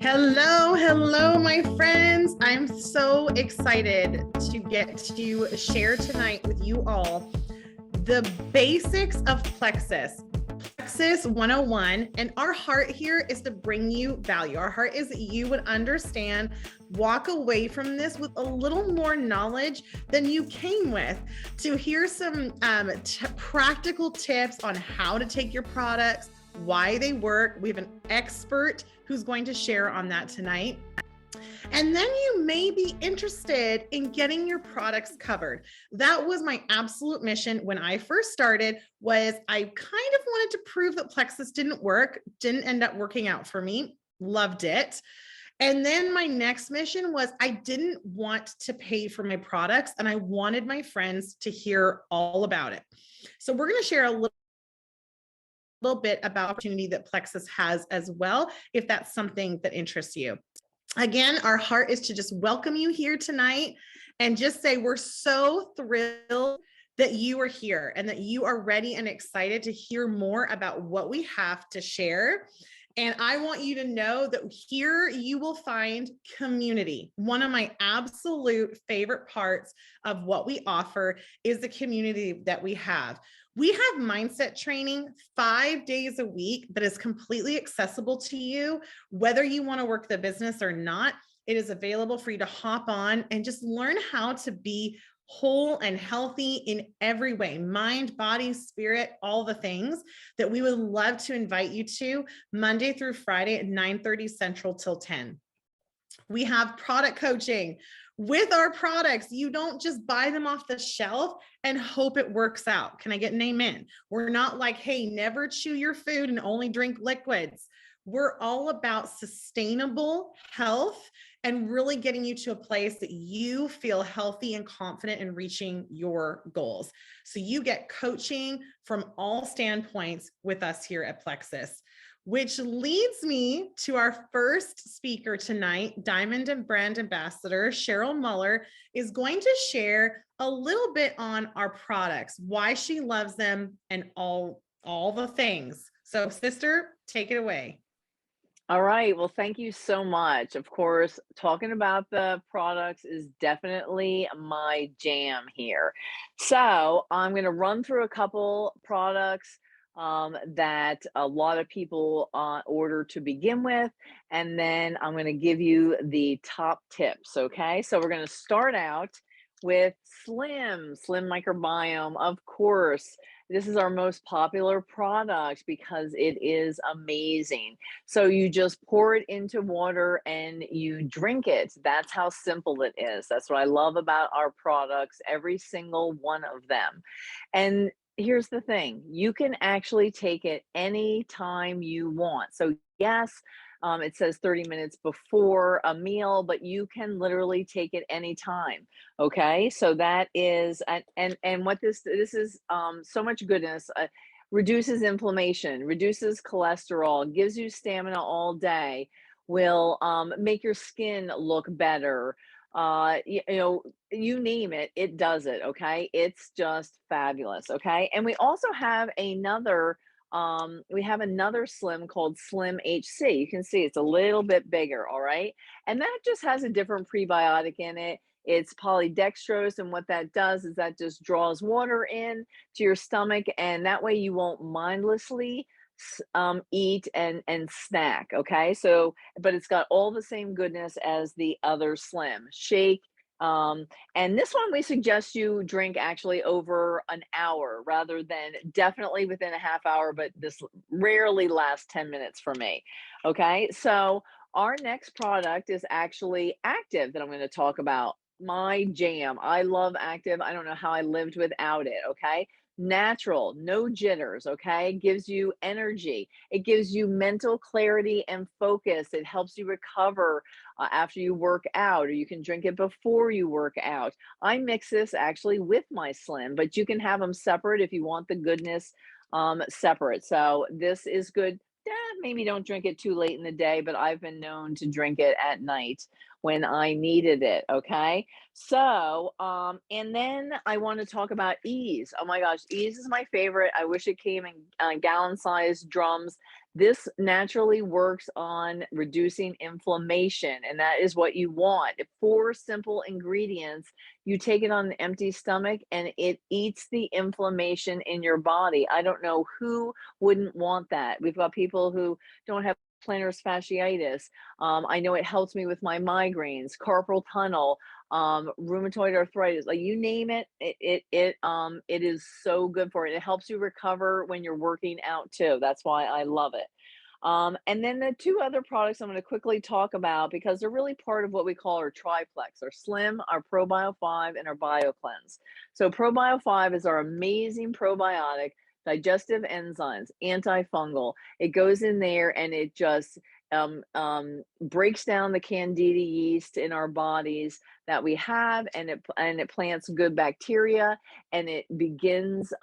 Hello, hello, my friends. I'm so excited to get to share tonight with you all the basics of Plexus. Plexus 101, and our heart here is to bring you value. Our heart is that you would understand, walk away from this with a little more knowledge than you came with, to hear some practical tips on how to take your products, why they work. We have an expert who's going to share on that tonight. And then you may be interested in getting your products covered. That was my absolute mission when I first started, was I kind of wanted to prove that Plexus didn't work, didn't end up working out for me, loved it. And then my next mission was I didn't want to pay for my products and I wanted my friends to hear all about it. So we're going to share a little bit about the opportunity that Plexus has as well, if that's something that interests you. Again, our heart is to just welcome you here tonight and just say we're so thrilled that you are here and that you are ready and excited to hear more about what we have to share. And I want you to know that here you will find community. One of my absolute favorite parts of what we offer is the community that we have. We have mindset training 5 days a week that is completely accessible to you, whether you want to work the business or not. It is available for you to hop on and just learn how to be whole and healthy in every way, mind, body, spirit, all the things that we would love to invite you to Monday through Friday at 9:30 Central till 10. We have product coaching. With our products, you don't just buy them off the shelf and hope it works out. Can I get an amen? We're not like, hey, never chew your food and only drink liquids. We're all about sustainable health and really getting you to a place that you feel healthy and confident in reaching your goals. So you get coaching from all standpoints with us here at Plexus. Which leads me to our first speaker tonight. Diamond and Brand Ambassador Cheryl Muller is going to share a little bit on our products, why she loves them, and all the things. So, sister, take it away. All right. Well, thank you so much. Of course, talking about the products is definitely my jam here. So I'm going to run through a couple products that a lot of people order to begin with, and then I'm going to give you the top tips. Okay. So we're going to start out with Slim Microbiome, of course. This is our most popular product because it is amazing. So you just pour it into water and you drink it. That's how simple it is. That's what I love about our products, every single one of them. And here's the thing, you can actually take it anytime you want. So yes, it says 30 minutes before a meal, but you can literally take it anytime. Okay, so that is, and what this is, so much goodness. Reduces inflammation, reduces cholesterol, gives you stamina all day, will make your skin look better. You name it, it does it. Okay, it's just fabulous. Okay, and we have another Slim called Slim HC. You can see it's a little bit bigger. All right, and that just has a different prebiotic in it. It's polydextrose, and what that does is that just draws water in to your stomach, and that way you won't mindlessly eat and snack. Okay, so but it's got all the same goodness as the other Slim Shake. And this one we suggest you drink actually over an hour rather than definitely within a half hour, but this rarely lasts 10 minutes for me. Okay, so our next product is actually Active that I'm going to talk about. My jam. I love Active. I don't know how I lived without it. Okay. Natural, no jitters. Okay. Gives you energy. It gives you mental clarity and focus. It helps you recover after you work out, or you can drink it before you work out. I mix this actually with my Slim, but you can have them separate if you want the goodness separate. So this is good. Maybe don't drink it too late in the day, but I've been known to drink it at night when I needed it. Okay. So, and then I want to talk about Ease. Oh my gosh, Ease is my favorite. I wish it came in gallon sized drums. This naturally works on reducing inflammation, and that is what you want. 4 simple ingredients. You take it on an empty stomach and it eats the inflammation in your body. I don't know who wouldn't want that. We've got people who don't have plantar fasciitis. I know it helps me with my migraines, carpal tunnel, rheumatoid arthritis, like you name it, it is so good for it. It helps you recover when you're working out too. That's why I love it. And then the 2 other products I'm going to quickly talk about because they're really part of what we call our triplex, our Slim, our ProBio 5, and our Bio Cleanse. So ProBio 5 is our amazing probiotic, digestive enzymes, antifungal. It goes in there and it just breaks down the candida yeast in our bodies that we have, and it plants good bacteria, and it begins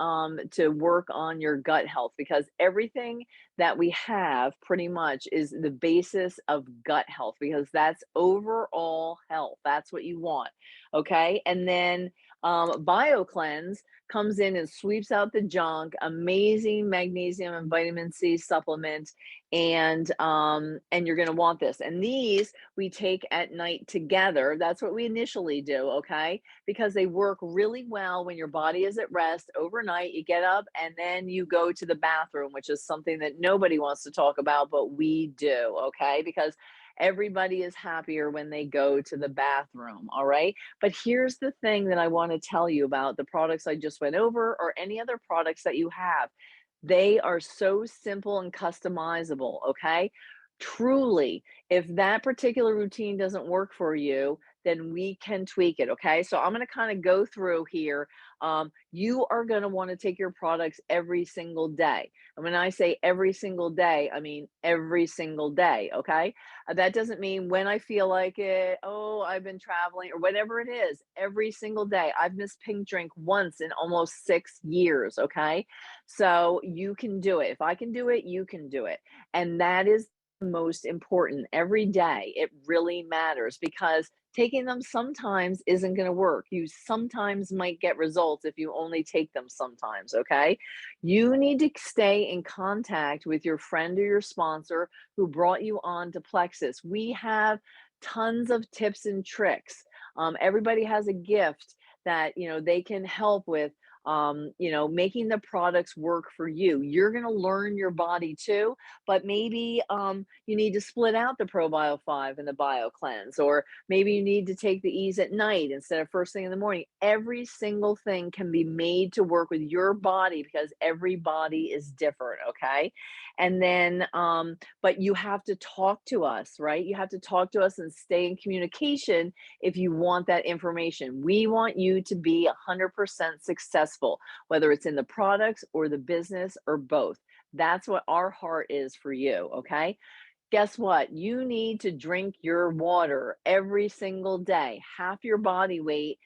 to work on your gut health because everything that we have pretty much is the basis of gut health because that's overall health. That's what you want. Okay. And then Bio Cleanse comes in and sweeps out the junk, amazing magnesium and vitamin C supplement. And you're going to want this. And these we take at night together. That's what we initially do. Okay. Because they work really well when your body is at rest overnight. You get up and then you go to the bathroom, which is something that nobody wants to talk about, but we do. Okay. Because everybody is happier when they go to the bathroom. All right. But here's the thing that I want to tell you about the products I just went over or any other products that you have. They are so simple and customizable. Okay. Truly, if that particular routine doesn't work for you, then we can tweak it. Okay. So I'm going to kind of go through here. You are going to want to take your products every single day. And when I say every single day, I mean every single day. Okay. That doesn't mean when I feel like it, oh, I've been traveling or whatever it is, every single day. I've missed Pink Drink once in almost 6 years. Okay. So you can do it. If I can do it, you can do it. And that is most important every day. It really matters because taking them sometimes isn't going to work. You sometimes might get results if you only take them sometimes. Okay. You need to stay in contact with your friend or your sponsor who brought you on to Plexus. We have tons of tips and tricks. Everybody has a gift that they can help with making the products work for you. You're going to learn your body too, but maybe you need to split out the ProBio 5 and the Bio Cleanse, or maybe you need to take the Ease at night instead of first thing in the morning. Every single thing can be made to work with your body because every body is different. Okay. And then, but you have to talk to us, right? You have to talk to us and stay in communication if you want that information. We want you to be 100% successful, whether it's in the products or the business or both. That's what our heart is for you. Okay. Guess what? You need to drink your water every single day, half your body weight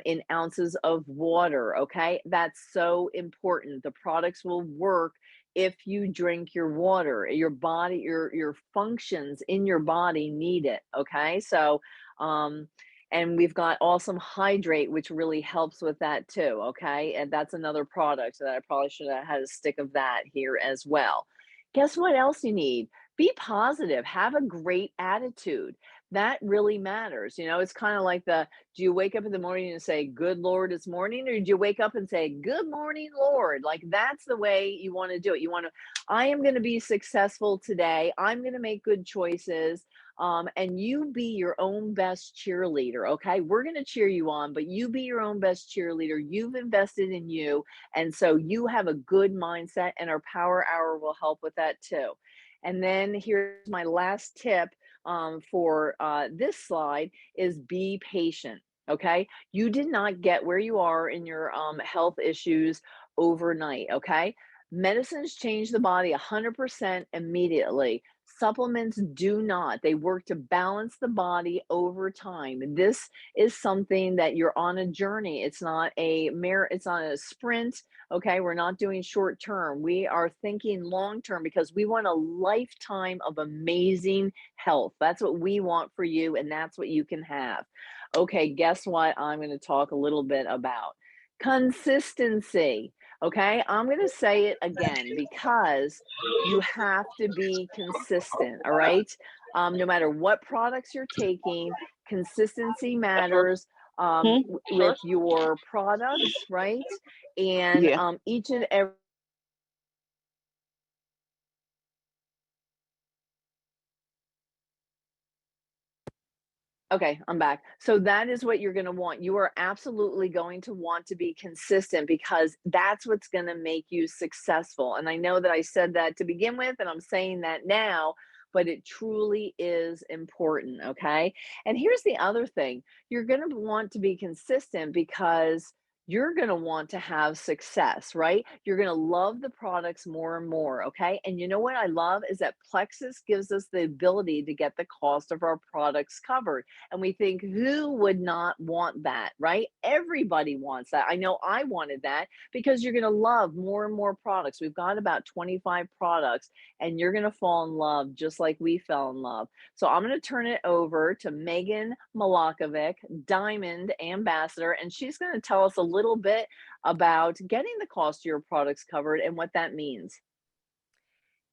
in ounces of water. Okay. That's so important. The products will work if you drink your water. Your body, your functions in your body need it. Okay. So, and we've got Awesome Hydrate, which really helps with that too. Okay. And that's another product that I probably should have had a stick of that here as well. Guess what else you need? Be positive, have a great attitude. That really matters. It's kind of like do you wake up in the morning and say, "Good Lord, it's morning," or do you wake up and say, "Good morning, Lord"? Like that's the way you want to do it. I am going to be successful today. I'm going to make good choices. And you be your own best cheerleader. Okay. We're going to cheer you on, but you be your own best cheerleader. You've invested in you. And so you have a good mindset, and our Power Hour will help with that too. And then here's my last tip for this slide is be patient. Okay. You did not get where you are in your health issues overnight. Okay. Medicines change the body 100% immediately. Supplements do not. They work to balance the body over time. This is something that you're on a journey. It's not it's not a sprint. Okay, we're not doing short term. We are thinking long term because we want a lifetime of amazing health. That's what we want for you, and that's what you can have. Okay, guess what? I'm going to talk a little bit about consistency. Okay, I'm going to say it again because you have to be consistent. All right. No matter what products you're taking, consistency matters with your products, right? And Yeah. each and every Okay, I'm back. So that is what you're going to want. You are absolutely going to want to be consistent because that's what's going to make you successful. And I know that I said that to begin with, and I'm saying that now, but it truly is important. Okay. And here's the other thing, you're going to want to be consistent because you're going to want to have success, right? You're going to love the products more and more. Okay. And you know what I love is that Plexus gives us the ability to get the cost of our products covered. And we think, who would not want that, right? Everybody wants that. I know I wanted that because you're going to love more and more products. We've got about 25 products, and you're going to fall in love just like we fell in love. So I'm going to turn it over to Megan Malakovic, Diamond Ambassador, and she's going to tell us a little bit about getting the cost of your products covered and what that means.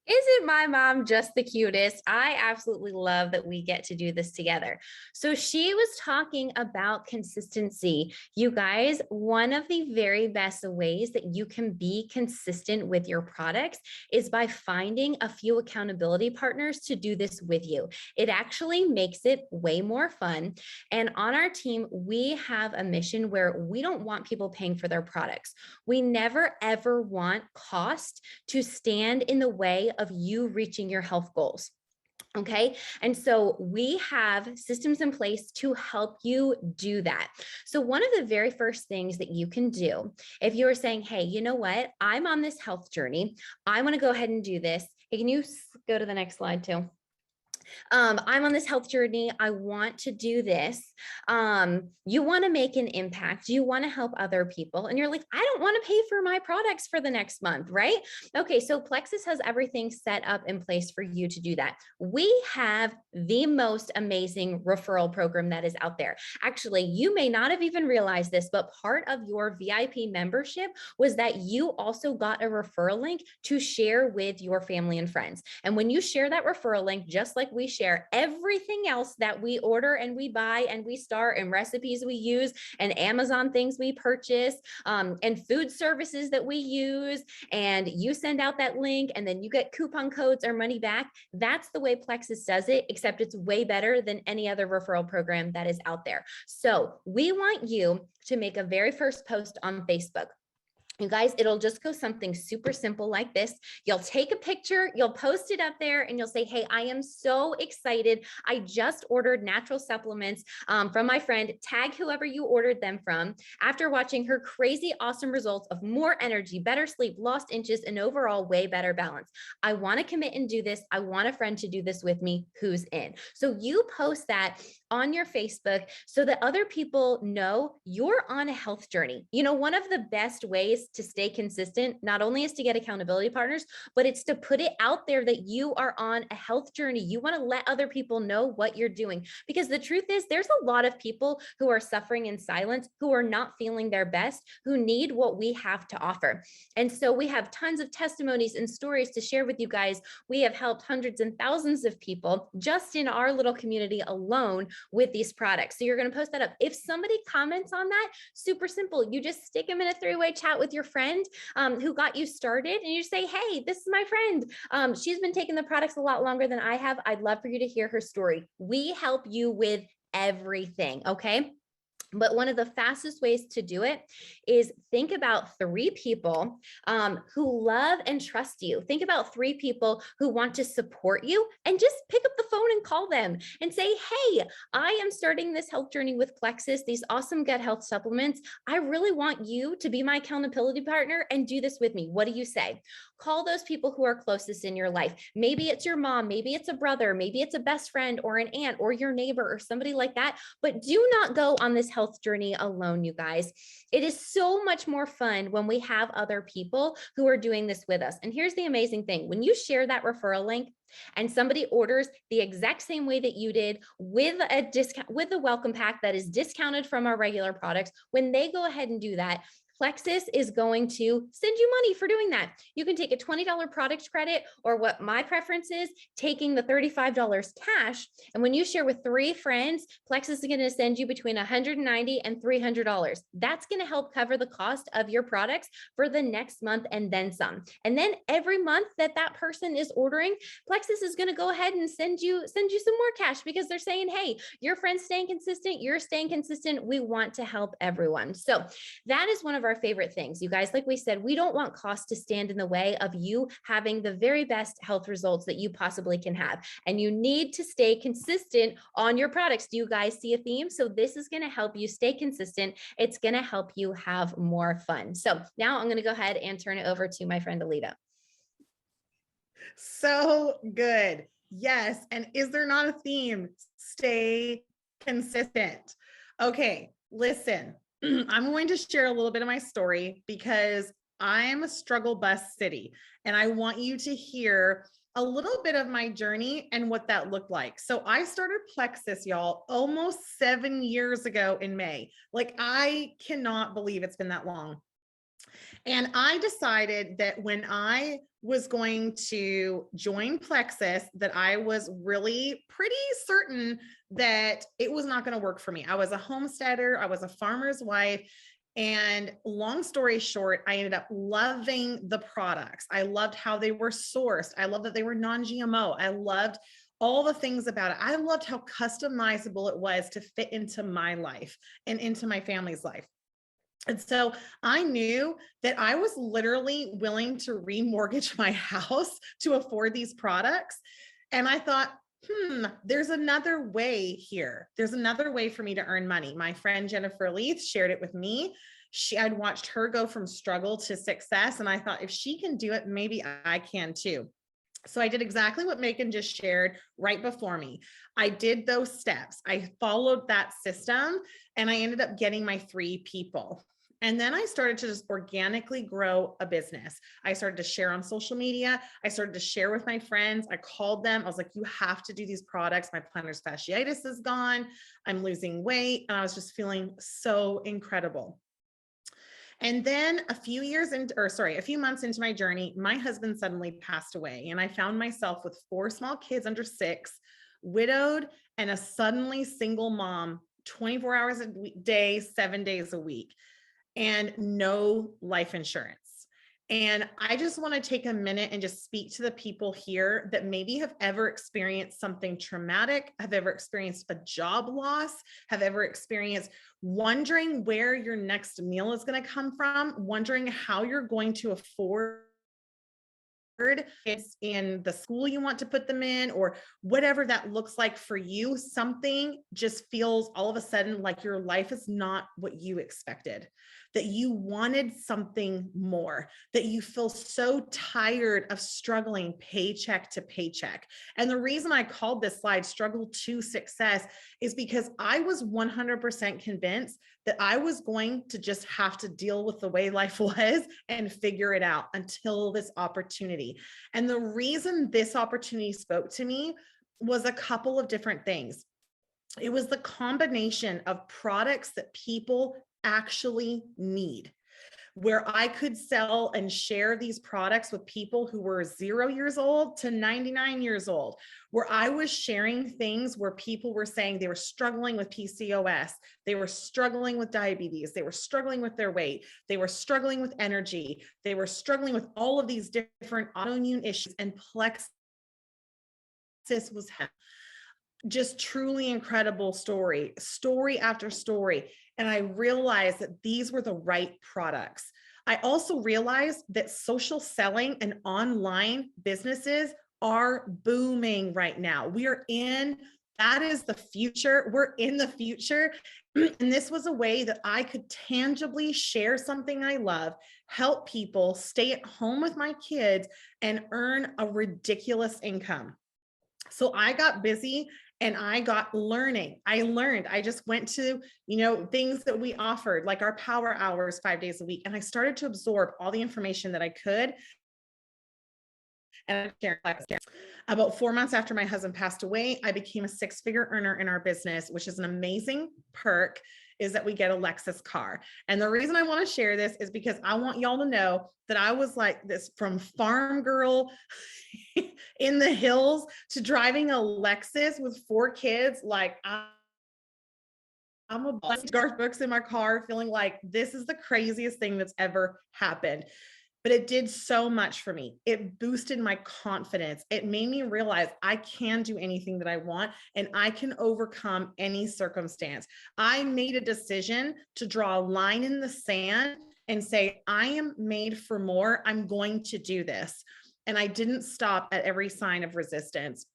Isn't my mom just the cutest? I absolutely love that we get to do this together. So she was talking about consistency. You guys, one of the very best ways that you can be consistent with your products is by finding a few accountability partners to do this with you. It actually makes it way more fun. And on our team, we have a mission where we don't want people paying for their products. We never, ever want cost to stand in the way of you reaching your health goals. Okay. And so we have systems in place to help you do that. So one of the very first things that you can do, if you're saying, hey, you know what, I'm on this health journey, I want to go ahead and do this. Hey, can you go to the next slide too? I'm on this health journey. I want to do this. You want to make an impact. You want to help other people. And you're like, I don't want to pay for my products for the next month, right? Okay, so Plexus has everything set up in place for you to do that. We have the most amazing referral program that is out there. Actually, you may not have even realized this, but part of your VIP membership was that you also got a referral link to share with your family and friends. And when you share that referral link, just like we share everything else that we order and we buy and we start and recipes we use and Amazon things we purchase and food services that we use, and you send out that link and then you get coupon codes or money back. That's the way Plexus does it, except it's way better than any other referral program that is out there. So we want you to make a very first post on Facebook. You guys, it'll just go something super simple like this. You'll take a picture, you'll post it up there, and you'll say, hey, I am so excited. I just ordered natural supplements from my friend. Tag whoever you ordered them from after watching her crazy, awesome results of more energy, better sleep, lost inches, and overall way better balance. I want to commit and do this. I want a friend to do this with me. Who's in? So you post that on your Facebook so that other people know you're on a health journey. You know, one of the best ways to stay consistent, not only is to get accountability partners, but it's to put it out there that you are on a health journey. You want to let other people know what you're doing, because the truth is there's a lot of people who are suffering in silence, who are not feeling their best, who need what we have to offer. And so we have tons of testimonies and stories to share with you guys. We have helped hundreds and thousands of people just in our little community alone with these products. So you're going to post that up. If somebody comments on that, super simple. You just stick them in a three-way chat with your friend who got you started, and you say, hey, this is my friend. She's been taking the products a lot longer than I have. I'd love for you to hear her story. We help you with everything. Okay. But one of the fastest ways to do it is think about 3 people who love and trust you. Think about 3 people who want to support you, and just pick up the phone and call them and say, hey, I am starting this health journey with Plexus, these awesome gut health supplements. I really want you to be my accountability partner and do this with me. What do you say? Call those people who are closest in your life. Maybe it's your mom, maybe it's a brother, maybe it's a best friend or an aunt or your neighbor or somebody like that. But do not go on this health journey alone, you guys. It is so much more fun when we have other people who are doing this with us. And here's the amazing thing. When you share that referral link and somebody orders the exact same way that you did with a discount, with a welcome pack that is discounted from our regular products, when they go ahead and do that, Plexus is going to send you money for doing that. You can take a $20 product credit, or what my preference is, taking the $35 cash. And when you share with 3 friends, Plexus is going to send you between $190 and $300. That's going to help cover the cost of your products for the next month and then some. And then every month that person is ordering, Plexus is going to go ahead and send you some more cash, because they're saying, hey, your friend's staying consistent, you're staying consistent. We want to help everyone. So that is one of our favorite things. You guys, like we said, we don't want cost to stand in the way of you having the very best health results that you possibly can have. And you need to stay consistent on your products. Do you guys see a theme? So this is going to help you stay consistent. It's going to help you have more fun. So now I'm going to go ahead and turn it over to my friend Alita. So good. Yes. And is there not a theme? Stay consistent. Okay, listen, I'm going to share a little bit of my story because I'm a struggle bus city, and I want you to hear a little bit of my journey and what that looked like. So I started Plexus, y'all, almost 7 years ago in May. Like, I cannot believe it's been that long. And I decided that when I was going to join Plexus, that I was really pretty certain that it was not going to work for me. I was a homesteader, I was a farmer's wife. And long story short, I ended up loving the products. I loved how they were sourced. I loved that they were non-GMO. I loved all the things about it. I loved how customizable it was to fit into my life and into my family's life. And so I knew that I was literally willing to remortgage my house to afford these products. And I thought, there's another way here. There's another way for me to earn money. My friend Jennifer Leith shared it with me. I'd watched her go from struggle to success. And I thought, if she can do it, maybe I can too. So I did exactly what Megan just shared right before me. I did those steps. I followed that system, and I ended up getting my 3 people. And then I started to just organically grow a business. I started to share on social media. I started to share with my friends. I called them. I was like, you have to do these products. My plantar fasciitis is gone. I'm losing weight. And I was just feeling so incredible. And then a few months into my journey, my husband suddenly passed away. And I found myself with 4 small kids under 6, widowed, and a suddenly single mom, 24 hours a day, 7 days a week, and no life insurance. And I just want to take a minute and just speak to the people here that maybe have ever experienced something traumatic, have ever experienced a job loss, have ever experienced wondering where your next meal is going to come from, wondering how you're going to afford kids in the school you want to put them in, or whatever that looks like for you. Something just feels all of a sudden like your life is not what you expected, that you wanted something more, that you feel so tired of struggling paycheck to paycheck. And the reason I called this slide Struggle to Success is because I was 100% convinced that I was going to just have to deal with the way life was and figure it out until this opportunity. And the reason this opportunity spoke to me was a couple of different things. It was the combination of products that people actually need, where I could sell and share these products with people who were 0 years old to 99 years old, where I was sharing things where people were saying they were struggling with PCOS, they were struggling with diabetes, they were struggling with their weight, they were struggling with energy, they were struggling with all of these different autoimmune issues, and Plexus was just truly incredible story after story. And I realized that these were the right products. I also realized that social selling and online businesses are booming right now. That is the future. We're in the future. And this was a way that I could tangibly share something I love, help people, stay at home with my kids, and earn a ridiculous income. So I got busy and I got learning. I just went to, things that we offered, like our power hours 5 days a week. And I started to absorb all the information that I could. And about 4 months after my husband passed away, I became a 6-figure earner in our business, which is an amazing perk. is that we get a Lexus car. And the reason I want to share this is because I want y'all to know that I was like this from farm girl in the hills to driving a Lexus with 4 kids. Like I'm a Garth books in my car, feeling like this is the craziest thing that's ever happened. But it did so much for me. It boosted my confidence. It made me realize I can do anything that I want and I can overcome any circumstance. I made a decision to draw a line in the sand and say, I am made for more. I'm going to do this. And I didn't stop at every sign of resistance.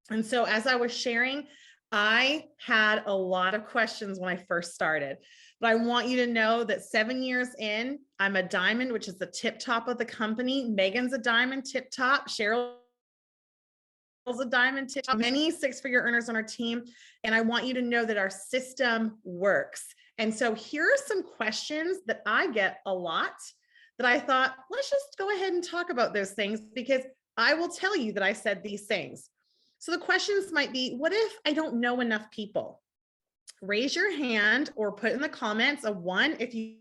And so as I was sharing, I had a lot of questions when I first started, but I want you to know that 7 years in, I'm a diamond, which is the tip top of the company. Megan's a diamond tip top. Cheryl's a diamond tip top. Many 6-figure earners on our team. And I want you to know that our system works. And so here are some questions that I get a lot that I thought, let's just go ahead and talk about those things, because I will tell you that I said these things. So the questions might be, what if I don't know enough people? Raise your hand or put in the comments a 1 if you've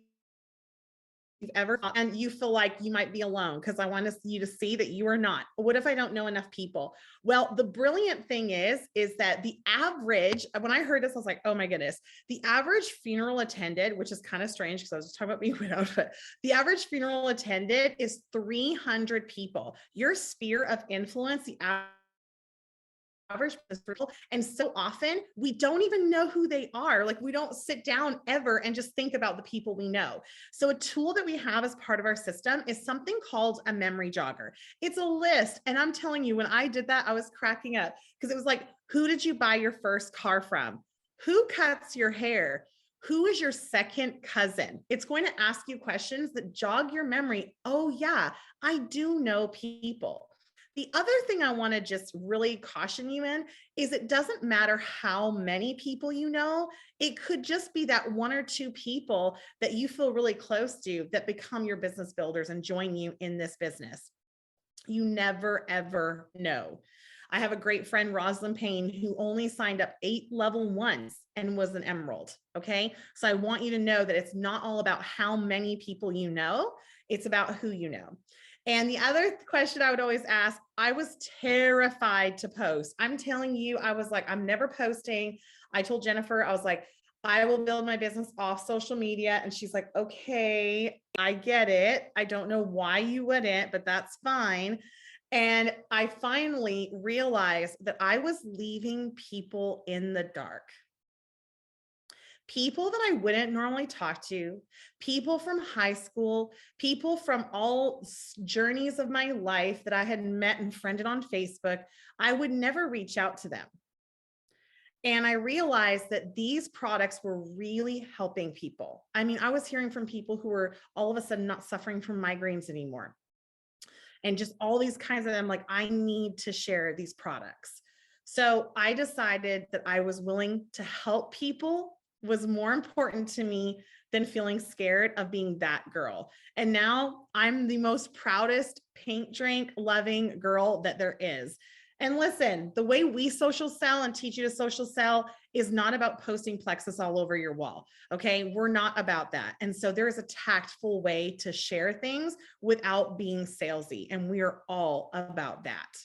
ever, and you feel like you might be alone, because I want you to see that you are not. What if I don't know enough people? Well, the brilliant thing is that the average, when I heard this, I was like, oh my goodness, the average funeral attended, which is kind of strange because I was just talking about being widowed, but the average funeral attended is 300 people. Your sphere of influence, the average, and so often we don't even know who they are. Like, we don't sit down ever and just think about the people we know. So a tool that we have as part of our system is something called a memory jogger. It's a list. And I'm telling you, when I did that, I was cracking up, because it was like, who did you buy your first car from? Who cuts your hair? Who is your second cousin? It's going to ask you questions that jog your memory. Oh yeah, I do know people. The other thing I want to just really caution you in is it doesn't matter how many people you know. It could just be that 1 or 2 people that you feel really close to that become your business builders and join you in this business. You never, ever know. I have a great friend, Rosalind Payne, who only signed up 8 level 1s and was an emerald. Okay. So I want you to know that it's not all about how many people you know, it's about who you know. And the other question I would always ask, I was terrified to post. I'm telling you, I was like, I'm never posting. I told Jennifer, I was like, I will build my business off social media. And she's like, okay, I get it. I don't know why you wouldn't, but that's fine. And I finally realized that I was leaving people in the dark. People that I wouldn't normally talk to, people from high school, people from all journeys of my life that I had met and friended on Facebook, I would never reach out to them. And I realized that these products were really helping people. I mean, I was hearing from people who were all of a sudden not suffering from migraines anymore. And just all these kinds of them, like, I need to share these products. So I decided that I was willing to help people was more important to me than feeling scared of being that girl. And now I'm the most proudest paint drink loving girl that there is. And listen, the way we social sell and teach you to social sell is not about posting Plexus all over your wall. Okay. We're not about that. And so there's a tactful way to share things without being salesy. And we are all about that.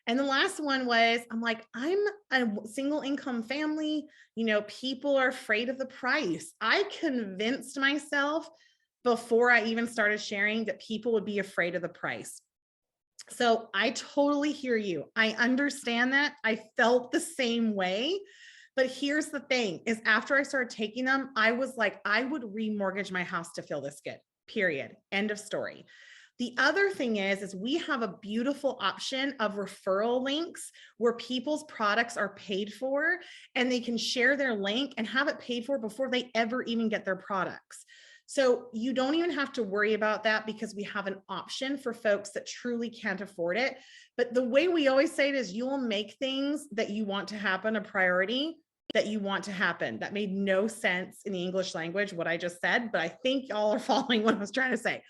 And the last one was, I'm like, I'm a single income family. You know, people are afraid of the price. I convinced myself before I even started sharing that people would be afraid of the price. So I totally hear you. I understand that. I felt the same way. But here's the thing is, after I started taking them, I was like, I would remortgage my house to feel this good, period. End of story. The other thing is we have a beautiful option of referral links where people's products are paid for and they can share their link and have it paid for before they ever even get their products. So you don't even have to worry about that, because we have an option for folks that truly can't afford it. But the way we always say it is, you will make things that you want to happen a priority that you want to happen. That made no sense in the English language, what I just said, but I think y'all are following what I was trying to say.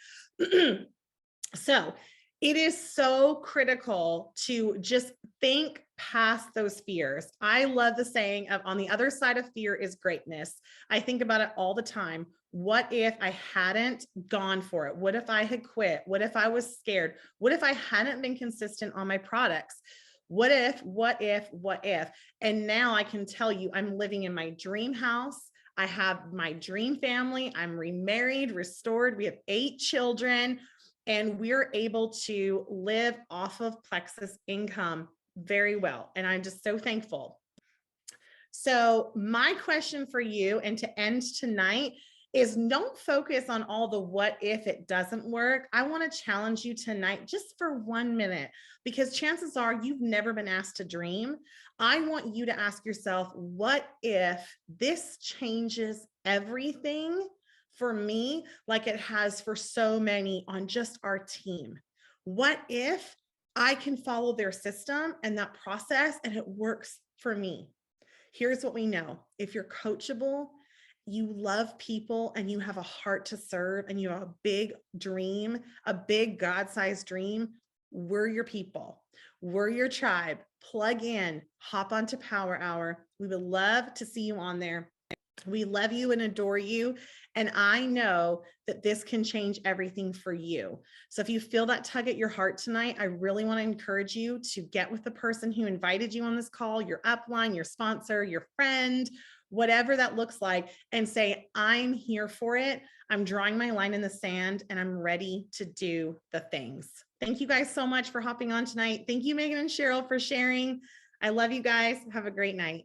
So It is so critical to just think past those fears. I love the saying of on the other side of fear is greatness. I think about it all the time. What if I hadn't gone for it? What if I had quit? What if I was scared? What if I hadn't been consistent on my products? What if? And now I can tell you, I'm living in my dream house. I have my dream family. I'm remarried, restored. We have 8 children, and we're able to live off of Plexus income very well. And I'm just so thankful. So my question for you, and to end tonight, is don't focus on all the what if it doesn't work. I want to challenge you tonight just for 1 minute, because chances are you've never been asked to dream. I want you to ask yourself, what if this changes everything for me, like it has for so many on just our team? What if I can follow their system and that process and it works for me? Here's what we know. If you're coachable, you love people, and you have a heart to serve, and you have a big dream, a big God-sized dream, we're your people. We're your tribe. Plug in, hop onto Power Hour. We would love to see you on there. We love you and adore you. And I know that this can change everything for you. So if you feel that tug at your heart tonight, I really want to encourage you to get with the person who invited you on this call, your upline, your sponsor, your friend, whatever that looks like, and say, I'm here for it. I'm drawing my line in the sand, and I'm ready to do the things. Thank you guys so much for hopping on tonight. Thank you, Megan and Cheryl, for sharing. I love you guys. Have a great night.